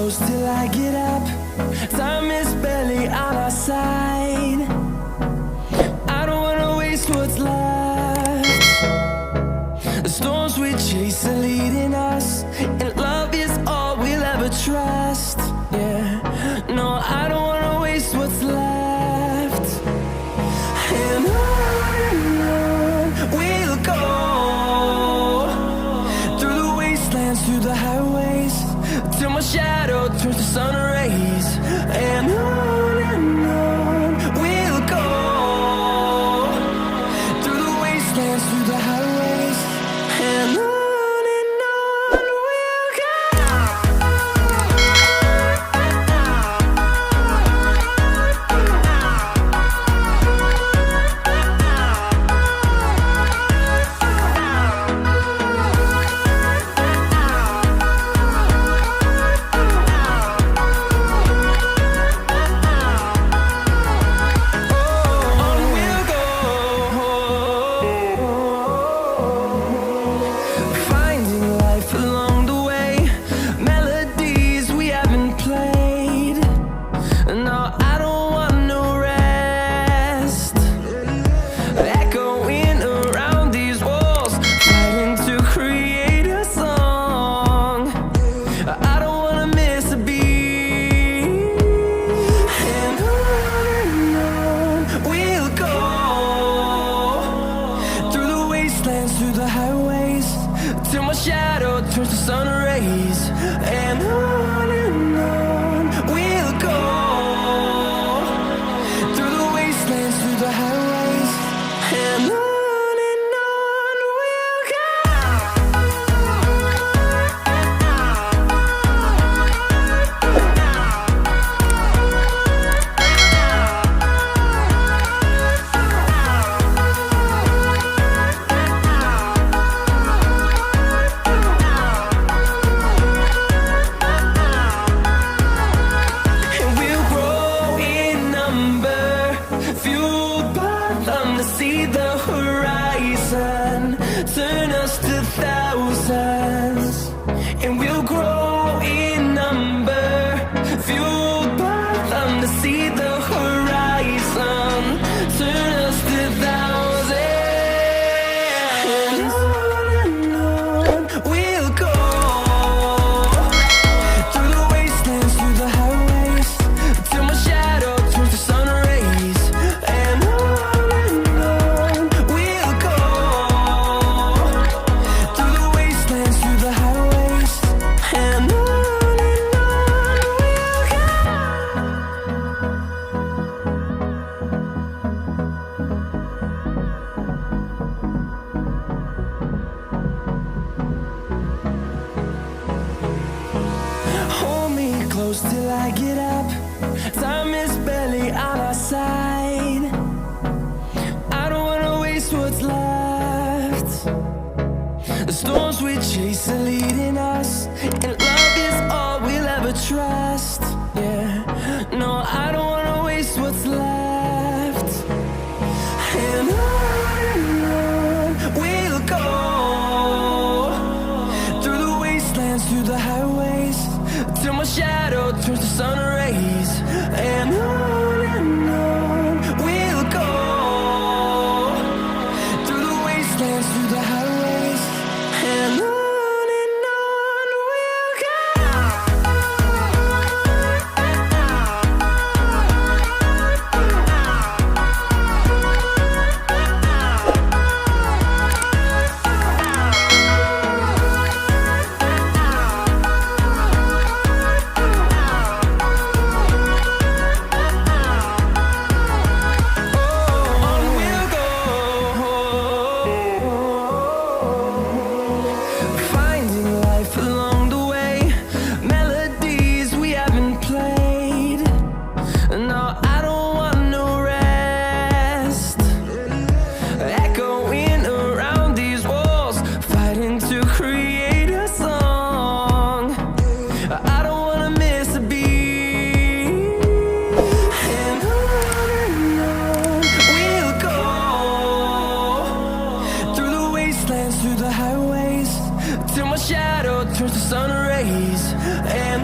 close till I get up. Time is barely on our side. I don't wanna waste what's left. The storms we chase are leading us, and love is all we'll ever trust. Yeah, no, I don't wanna waste what's left. And on we'll go, through the wastelands, through the highways, till my shadow turns to sun rays. And on we'll go, through the wastelands, through the highways, and on we'll go. Through the highways, till my shadow turns to sun rays. And on we'll go, through the wastelands, through the highways, and on we'll go. See the horizon, turn us to thousands, and we'll grow in number, fueled by them. To see the horizon, turn us to thousands, and on we'll go, through the wastelands, through the highways, till my shadow turns to sun rays. And close till I get up. Time is barely on our side. I don't wanna waste what's left. The storms we chase are leading us, and love is all we'll ever trust. Yeah, no, I don't wanna waste what's left. And on we'll go, through the wastelands, through the highways, till my shadow turns to sun rays. And on we'll go, through the wastelands, through the highways, and on we'll go. turns to sun rays, and